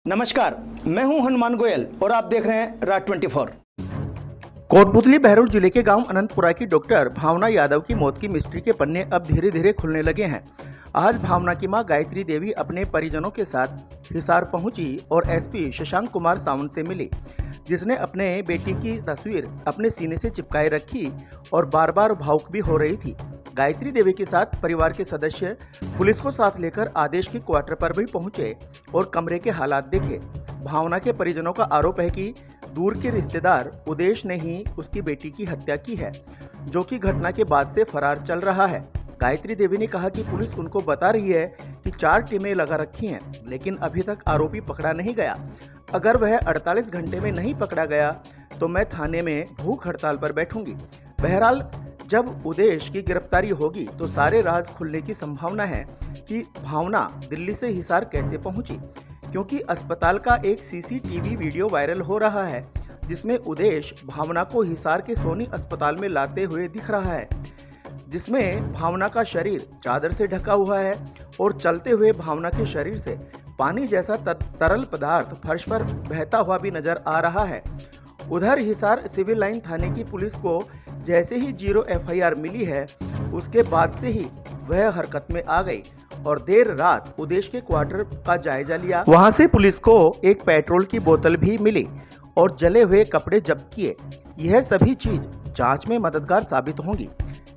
नमस्कार, मैं हूं हनुमान गोयल और आप देख रहे हैं राज 24। कोटपुतली बहरौल जिले के गांव अनंतपुरा की डॉक्टर भावना यादव की मौत की मिस्ट्री के पन्ने अब धीरे धीरे खुलने लगे हैं। आज भावना की मां गायत्री देवी अपने परिजनों के साथ हिसार पहुंची और एसपी शशांक कुमार सावंत से मिली, जिसने अपने बेटी की तस्वीर अपने सीने से चिपकाए रखी और बार बार भावुक भी हो रही थी। गायत्री देवी के साथ परिवार के सदस्य पुलिस को साथ लेकर आदेश के क्वार्टर पर भी पहुंचे और कमरे के हालात देखे। भावना के परिजनों का आरोप है कि दूर के रिश्तेदार उदेश ने ही उसकी बेटी की हत्या की है, जो कि घटना के बाद से फरार चल रहा है। गायत्री देवी ने कहा कि पुलिस उनको बता रही है कि 4 टीमें लगा रखी हैं, लेकिन अभी तक आरोपी पकड़ा नहीं गया। अगर वह 48 घंटे में नहीं पकड़ा गया तो मैं थाने में भूख हड़ताल पर बैठूंगी। बहरहाल जब उदेश की गिरफ्तारी होगी तो सारे राज खुलने की संभावना है कि भावना दिल्ली से हिसार कैसे पहुंची, क्योंकि अस्पताल का एक सीसीटीवी वीडियो वायरल हो रहा है जिसमें उदेश भावना को हिसार के सोनी अस्पताल में लाते हुए दिख रहा है, जिसमें भावना का शरीर चादर से ढका हुआ है और चलते हुए भावना के शरीर से पानी जैसा तरल पदार्थ फर्श पर बहता हुआ भी नजर आ रहा है। उधर हिसार सिविल लाइन थाने की पुलिस को जैसे ही 0 FIR मिली है, उसके बाद से ही वह हरकत में आ गई और देर रात उदेश के क्वार्टर का जायजा लिया। वहां से पुलिस को एक पेट्रोल की बोतल भी मिली और जले हुए कपड़े जब्त किए। यह सभी चीज जांच में मददगार साबित होंगी।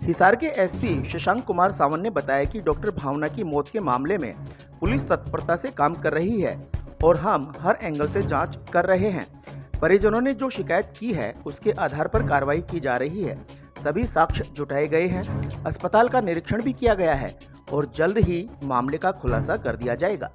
हिसार के एसपी शशांक कुमार सावंत ने बताया कि डॉक्टर भावना की मौत के मामले में पुलिस तत्परता से काम कर रही है और हम हर एंगल से जांच कर रहे हैं। परिजनों ने जो शिकायत की है उसके आधार पर कार्रवाई की जा रही है। सभी साक्ष्य जुटाए गए हैं, अस्पताल का निरीक्षण भी किया गया है और जल्द ही मामले का खुलासा कर दिया जाएगा।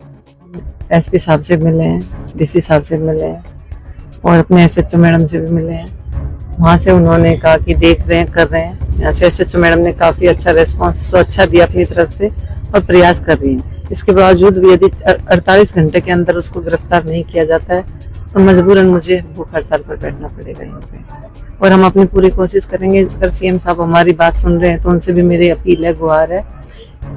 एसपी साहब से मिले हैं, डीसी साहब से मिले हैं और अपने SHO मैडम से भी मिले हैं। वहाँ से उन्होंने कहा कि देख रहे हैं, कर रहे हैं। यहाँ से SHO मैडम ने काफी अच्छा रेस्पॉन्स तो अच्छा दिया अपनी तरफ से और प्रयास कर रही है। इसके बावजूद भी यदि 48 घंटे के अंदर उसको गिरफ्तार नहीं किया जाता है तो मजबूरन मुझे भूख हड़ताल पर बैठना पड़ेगा यहाँ पे। और हम अपनी पूरी कोशिश करेंगे। अगर CM साहब हमारी बात सुन रहे हैं तो उनसे भी मेरी अपील है, गुहार है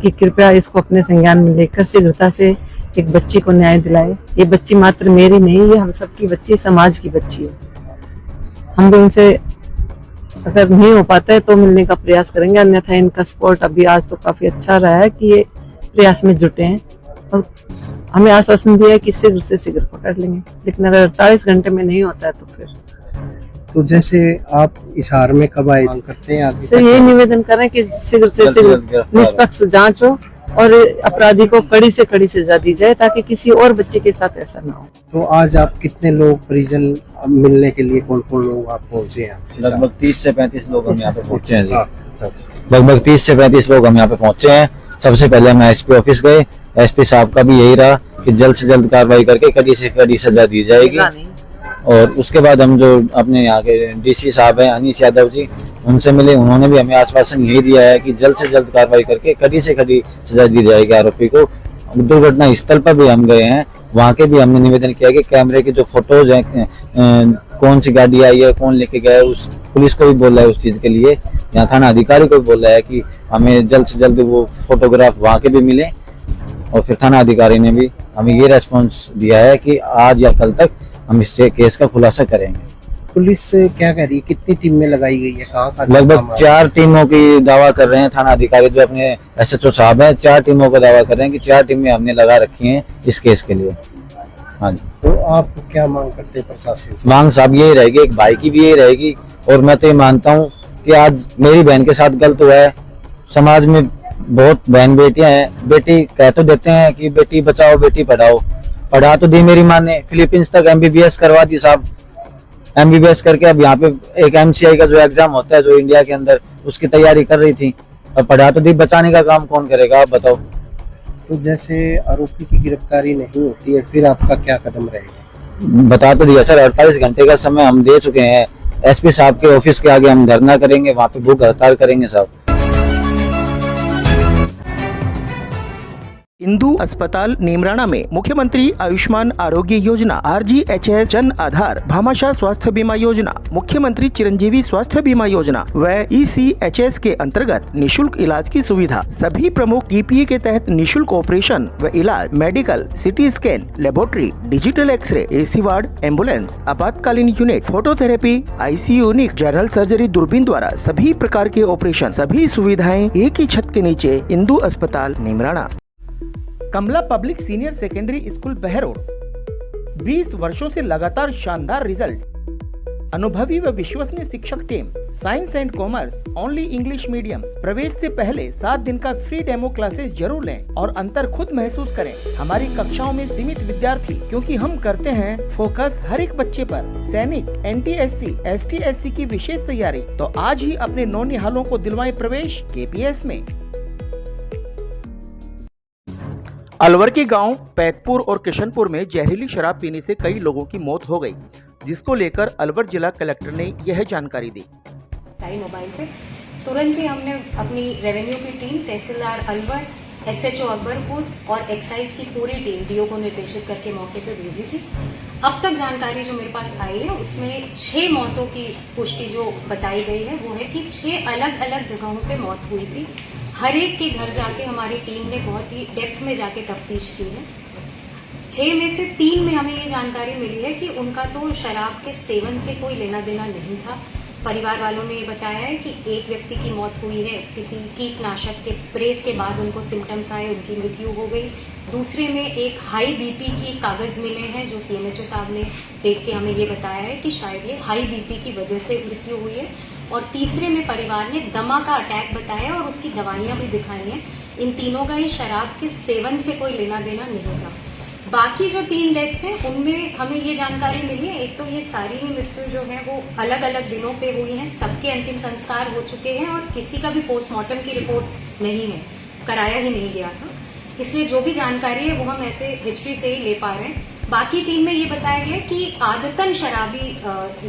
कि कृपया इसको अपने संज्ञान में लेकर शीघ्रता से एक बच्ची को न्याय दिलाए। ये बच्ची मात्र मेरी नहीं, ये हम सबकी बच्ची, समाज की बच्ची है। हम भी उनसे अगर नहीं हो पाता है तो मिलने का प्रयास करेंगे, अन्यथा इनका सपोर्ट अभी आज तो काफी अच्छा रहा है कि ये प्रयास में जुटे हैं और हमें आश्वासन दिया है कि शीघ्र से शीघ्र पकड़ लेंगे। लेकिन अगर 48 घंटे में नहीं होता है तो फिर तो जैसे आप हिसार में कब आए करते हैं आगे? से यही निवेदन करें कि शीघ्र से शीघ्र निष्पक्ष जांच हो और अपराधी को कड़ी से कड़ी सजा दी जाए ताकि किसी और बच्चे के साथ ऐसा ना हो। तो आज आप कितने लोग परिजन मिलने के लिए, कौन कौन लोग आप पहुँचे हैं? लगभग 30 से 35 लोग हम यहाँ पे पहुँचे हैं जी। लगभग 30 से 35 लोग हम यहाँ पे पहुँचे हैं। सबसे पहले हम SP ऑफिस गए। SP साहब का भी यही रहा कि जल्द से जल्द कार्रवाई करके कड़ी से कड़ी सजा दी जाएगी। और उसके बाद हम जो अपने यहाँ के DC साहब हैं अनीश यादव जी, उनसे मिले। उन्होंने भी हमें आश्वासन यही दिया है कि जल्द से जल्द कार्रवाई करके कड़ी से कड़ी सजा दी जाएगी आरोपी को। दुर्घटना स्थल पर भी हम गए हैं, वहाँ के भी हमने निवेदन किया कि कैमरे की जो फोटोज हैं, कौन सी गाड़ी आई है, कौन लेके गया है, उस पुलिस को भी बोला है उस चीज के लिए। यहाँ थाना अधिकारी को भी बोला है कि हमें जल्द से जल्द वो फोटोग्राफ वहाँ के भी मिले। और फिर थाना अधिकारी ने भी हमें ये रेस्पॉन्स दिया है कि आज या कल तक हम इससे केस का खुलासा करेंगे। पुलिस क्या कह रही है, कितनी टीमें लगाई गई है, कहाँ का? लगभग 4 टीमों की दावा कर रहे हैं थाना अधिकारी, जो अपने SHO साहब हैं। 4 टीमों का दावा कर रहे हैं कि 4 टीमें हमने लगा रखी हैं इस केस के लिए। हाँ जी। तो आप क्या मांग करते हैं प्रशासन से? मांग साहब यही रहेगी, एक भाई की भी यही रहेगी। और मैं तो ये मानता हूँ कि आज मेरी बहन के साथ गलत हुआ है। समाज में बहुत बहन बेटियां हैं, बेटी कह तो देते हैं कि बेटी बचाओ बेटी पढ़ाओ, पढ़ा तो दी मेरी माँ ने, फिलीपींस तक MBBS करवा दी साहब। MBBS करके अब यहाँ पे एक MCI का जो एग्जाम होता है जो इंडिया के अंदर, उसकी तैयारी कर रही थी। अब पढ़ा तो दी, बचाने का काम कौन करेगा, आप बताओ। तो जैसे आरोपी की गिरफ्तारी नहीं होती है फिर आपका क्या कदम रहेगा? बता तो दिया सर, 48 घंटे का समय हम दे चुके हैं। SP साहब के ऑफिस के आगे हम धरना करेंगे, वहाँ पे भूख हड़ताल करेंगे साहब। इंदु अस्पताल नीमराणा में मुख्यमंत्री आयुष्मान आरोग्य योजना, RGHS जन आधार, भामाशाह स्वास्थ्य बीमा योजना, मुख्यमंत्री चिरंजीवी स्वास्थ्य बीमा योजना व ECHS के अंतर्गत निशुल्क इलाज की सुविधा। सभी प्रमुख TPA के तहत निशुल्क ऑपरेशन व इलाज, medical, CT scan, laboratory, digital x-ray, AC ward, ambulance, आपातकालीन unit, phototherapy, ICU unit, general surgery, दूरबीन द्वारा सभी प्रकार के ऑपरेशन, सभी सुविधाएं एक ही छत के नीचे। इंदु अस्पताल Neemrana. Kamala public senior secondary school Behror, 20 वर्षों से लगातार शानदार रिजल्ट, अनुभवी व विश्वसनीय शिक्षक team, science and commerce, only English medium. प्रवेश से पहले 7 दिन का फ्री डेमो क्लासेस जरूर लें और अंतर खुद महसूस करें। हमारी कक्षाओं में सीमित विद्यार्थी, क्योंकि हम करते हैं फोकस हर एक बच्चे पर। सैनिक, NTSC, ST/SC की विशेष तैयारी, तो आज ही अपने नौनिहालों को दिलवाएं प्रवेश KPS में। अलवर के गांव पैतपुर और किशनपुर में जहरीली शराब पीने से कई लोगों की मौत हो गई, जिसको लेकर अलवर जिला कलेक्टर ने यह जानकारी दी। मोबाइल पे तुरंत ही हमने अपनी रेवेन्यू की टीम, तहसीलदार अलवर, SHO अकबरपुर और एक्साइज की पूरी टीम DO को निर्देशित करके मौके पे भेजी थी। अब तक जानकारी जो मेरे पास आई है उसमें 6 मौतों की पुष्टि जो बताई गई है वो है कि 6 अलग अलग जगहों पे मौत हुई थी। हर एक के घर जाके हमारी टीम ने बहुत ही डेप्थ में जाके तफ्तीश की है। 6 में से 3 में हमें ये जानकारी मिली है कि उनका तो शराब के सेवन से कोई लेना देना नहीं था। परिवार वालों ने ये बताया है कि एक व्यक्ति की मौत हुई है किसी कीटनाशक के स्प्रे के बाद, उनको सिम्टम्स आए, उनकी मृत्यु हो गई। दूसरे में एक हाई BP की कागज मिले हैं जो CMHO साहब ने देख के हमें ये बताया है कि शायद ये हाई BP की वजह से मृत्यु हुई है। और तीसरे में परिवार ने दमा का अटैक बताया और उसकी दवाइयां भी दिखाई हैं। इन तीनों का ही शराब के सेवन से कोई लेना देना नहीं था। बाकी जो 3 डेथ्स हैं उनमें हमें ये जानकारी मिली है, एक तो ये सारी ही मृत्यु जो है वो अलग अलग दिनों पे हुई हैं, सबके अंतिम संस्कार हो चुके हैं और किसी का भी पोस्टमार्टम की रिपोर्ट नहीं है, कराया ही नहीं गया था। इसलिए जो भी जानकारी है वो हम ऐसे हिस्ट्री से ही ले पा रहे हैं। बाकी 3 में ये बताया गया कि आदतन शराबी,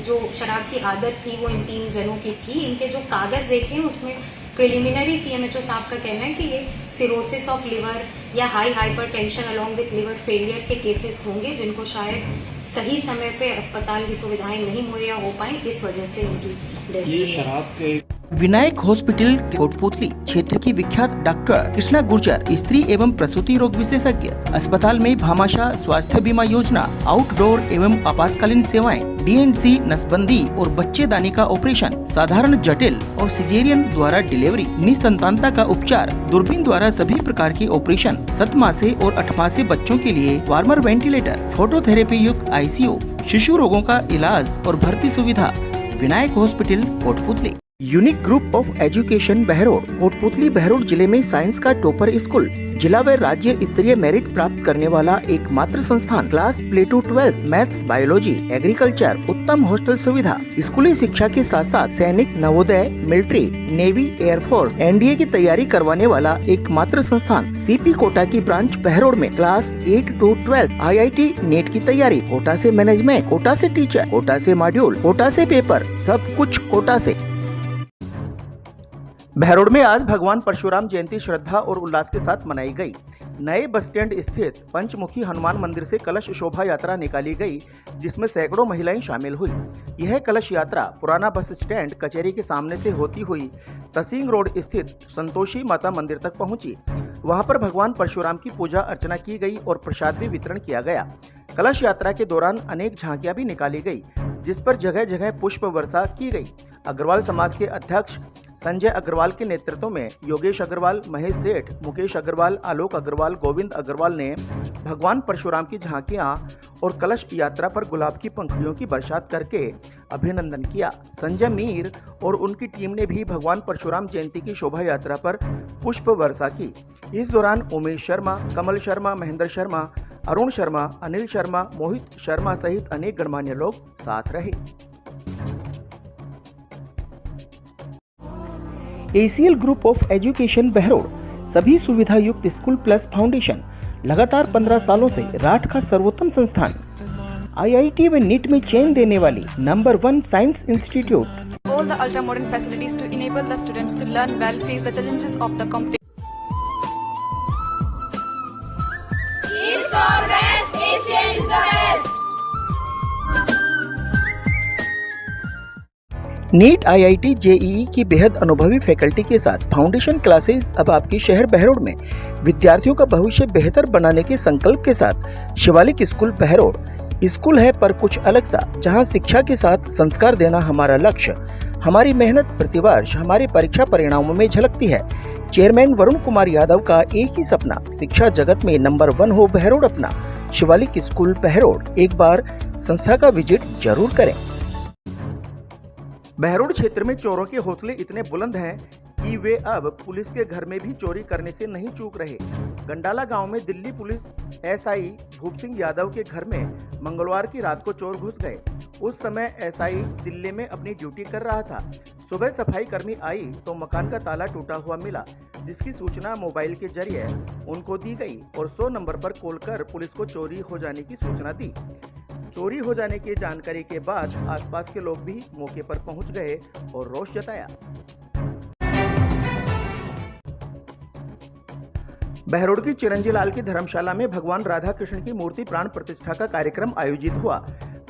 जो शराब की आदत थी वो इन 3 जनों की थी। इनके जो कागज देखे हैं उसमें प्रिलिमिनरी CMHO साहब का कहना है कि ये सिरोसिस ऑफ लिवर या high hypertension along with liver failure के केसेस होंगे, जिनको शायद सही समय पे अस्पताल की सुविधाएं नहीं मुहैया हो पाई, इस वजह से उनकी डेथ हुई। शराब के विनायक हॉस्पिटल कोटपुतली क्षेत्र की विख्यात डॉक्टर कृष्णा गुर्जर, स्त्री एवं प्रसूति रोग विशेषज्ञ। अस्पताल में भामाशाह स्वास्थ्य बीमा योजना, आउटडोर एवं आपातकालीन सेवाएं, DNC, नसबंदी और बच्चेदानी का ऑपरेशन, साधारण जटिल और सिजेरियन द्वारा डिलीवरी, निसंतानता का उपचार, दूरबीन द्वारा सभी प्रकार के ऑपरेशन, 7 मासे और 8 मासे बच्चों के लिए वार्मर वेंटिलेटर, फोटोथेरेपी युक्त ICU, शिशु रोगों का इलाज और भर्ती सुविधा। Vinayak hospital Kotputli. Unique group of education Behror, Kotputli Behror जिले में साइंस का टॉपर स्कूल, जिला व राज्य स्तरीय मेरिट प्राप्त करने वाला एकमात्र संस्थान। Class play to 12 maths, biology, agriculture, उत्तम हॉस्टल सुविधा। स्कूली शिक्षा के साथ साथ सैनिक, Navodaya, military, navy, air force, NDA की तैयारी करवाने वाला एकमात्र संस्थान। CP कोटा की ब्रांच बहरोड में क्लास 8 to 12 IIT नेट की तैयारी, कोटा से मैनेजमेंट, कोटा से टीचर, कोटा से मॉड्यूल, कोटा से पेपर, सब कुछ कोटा से। बहरोड में आज भगवान परशुराम जयंती श्रद्धा और उल्लास के साथ मनाई गई। नए बस स्टैंड स्थित पंचमुखी हनुमान मंदिर से कलश शोभा यात्रा निकाली गई, जिसमें सैकड़ों महिलाएं शामिल हुई। यह कलश यात्रा पुराना बस स्टैंड कचहरी के सामने से होती हुई तसींग रोड स्थित संतोषी माता मंदिर तक पहुंची। वहां पर भगवान परशुराम की पूजा अर्चना की गई और प्रसाद भी वितरण किया गया। कलश यात्रा के दौरान अनेक झांकियां भी निकाली गई, जिस पर जगह जगह पुष्प वर्षा की गई। अग्रवाल समाज के अध्यक्ष संजय अग्रवाल के नेतृत्व में योगेश अग्रवाल, महेश सेठ, मुकेश अग्रवाल, आलोक अग्रवाल, गोविंद अग्रवाल ने भगवान परशुराम की झांकियां और कलश यात्रा पर गुलाब की पंखुड़ियों की बरसात करके अभिनंदन किया। संजय मीर और उनकी टीम ने भी भगवान परशुराम जयंती की शोभा यात्रा पर पुष्प वर्षा की। इस दौरान उमेश शर्मा, कमल शर्मा, महेंद्र शर्मा, अरुण शर्मा, अनिल शर्मा, मोहित शर्मा सहित अनेक गणमान्य लोग साथ रहे। ACL group of education Behror, सभी सुविधा युक्त स्कूल प्लस फाउंडेशन, लगातार 15 सालों से राठ का सर्वोत्तम संस्थान, IIT व नीट में चेन देने वाली number 1 science institute. All the ultra modern facilities to enable the students to learn well, face the challenges of the competition. NEET IIT JEE की बेहद अनुभवी फैकल्टी के साथ फाउंडेशन क्लासेस अब आपके शहर बहरोड में विद्यार्थियों का भविष्य बेहतर बनाने के संकल्प के साथ शिवालिक स्कूल बहरोड स्कूल है पर कुछ अलग सा, जहां शिक्षा के साथ संस्कार देना हमारा लक्ष्य। हमारी मेहनत प्रतिवर्ष हमारे परीक्षा परिणामों में झलकती है। चेयरमैन वरुण कुमार यादव का एक ही सपना, शिक्षा जगत में नंबर 1 हो बहरोड अपना। शिवालिक स्कूल बहरोड, एक बार संस्था का विजिट जरूर करें। बहरोड क्षेत्र में चोरों के हौसले इतने बुलंद हैं कि वे अब पुलिस के घर में भी चोरी करने से नहीं चूक रहे। गंडाला गांव में दिल्ली पुलिस SI भूप सिंह यादव के घर में मंगलवार की रात को चोर घुस गए। उस समय SI दिल्ली में अपनी ड्यूटी कर रहा था। सुबह सफाई कर्मी आई तो मकान का ताला टूटा हुआ मिला, जिसकी सूचना मोबाइल के जरिए उनको दी गई और 100 नंबर पर कॉल कर पुलिस को चोरी हो जाने की सूचना दी। चोरी हो जाने की जानकारी के बाद आसपास के लोग भी मौके पर पहुंच गए और रोष जताया। बहरोड की चिरंजी लाल की धर्मशाला में भगवान राधा कृष्ण की मूर्ति प्राण प्रतिष्ठा का कार्यक्रम आयोजित हुआ।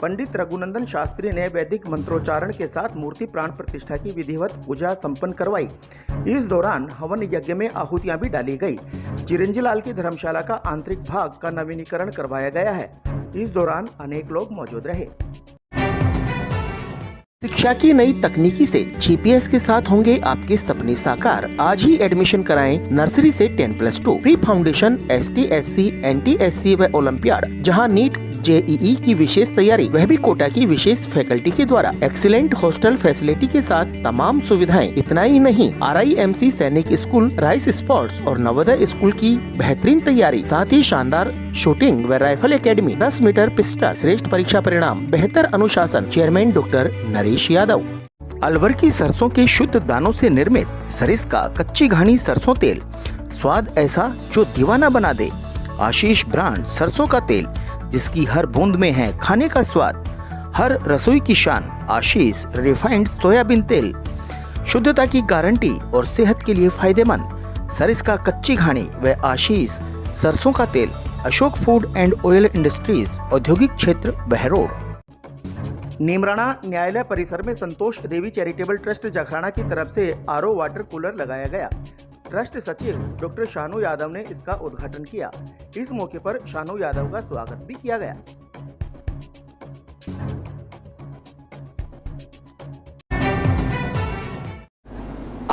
पंडित रघुनंदन शास्त्री ने वैदिक मंत्रोच्चारण के साथ मूर्ति प्राण प्रतिष्ठा की विधिवत पूजा संपन्न करवाई। इस दौरान हवन यज्ञ में आहुतियां भी डाली गई। चिरंजी लाल की धर्मशाला का आंतरिक भाग का नवीनीकरण करवाया गया है। इस दौरान अनेक लोग मौजूद रहे। शिक्षा की नई तकनीकी से GPS के साथ होंगे आपके सपने साकार। आज ही एडमिशन कराएं नर्सरी से 10+2 pre foundation ST SC NT SC व ओलंपियाड, जहां नीट JEE की विशेष तैयारी, वह भी कोटा की विशेष फैकल्टी के द्वारा। एक्सीलेंट हॉस्टल फैसिलिटी के साथ तमाम सुविधाएं। इतना ही नहीं, RIMC सैनिक स्कूल, राइस स्पोर्ट्स और नवोदय स्कूल की बेहतरीन तैयारी, साथ ही शानदार शूटिंग व राइफल एकेडमी, 10 मीटर पिस्टल, श्रेष्ठ परीक्षा परिणाम, बेहतर अनुशासन। Chairman doctor Naresh Yadav. अलवर की सरसों के शुद्ध दानों से निर्मित सरिस्का कच्ची घानी सरसों तेल, स्वाद ऐसा जो दीवाना बना दे। आशीष ब्रांड सरसों का तेल, जिसकी हर बूंद में है खाने का स्वाद, हर रसोई की शान। आशीष रिफाइंड सोयाबीन तेल, शुद्धता की गारंटी और सेहत के लिए फायदेमंद। सरिस्का कच्ची घानी व आशीष सरसों का तेल। Ashok food and oil industries, औद्योगिक क्षेत्र बहरोड। नीमराणा न्यायालय परिसर में संतोष देवी चैरिटेबल ट्रस्ट जखराना की तरफ से RO वाटर कूलर लगाया गया। ट्रस्ट सचिव डॉक्टर शानू यादव ने इसका उद्घाटन किया। इस मौके पर शानू यादव का स्वागत भी किया गया।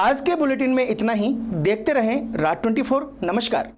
आज के बुलेटिन में इतना ही। देखते रहें रात 24। नमस्कार।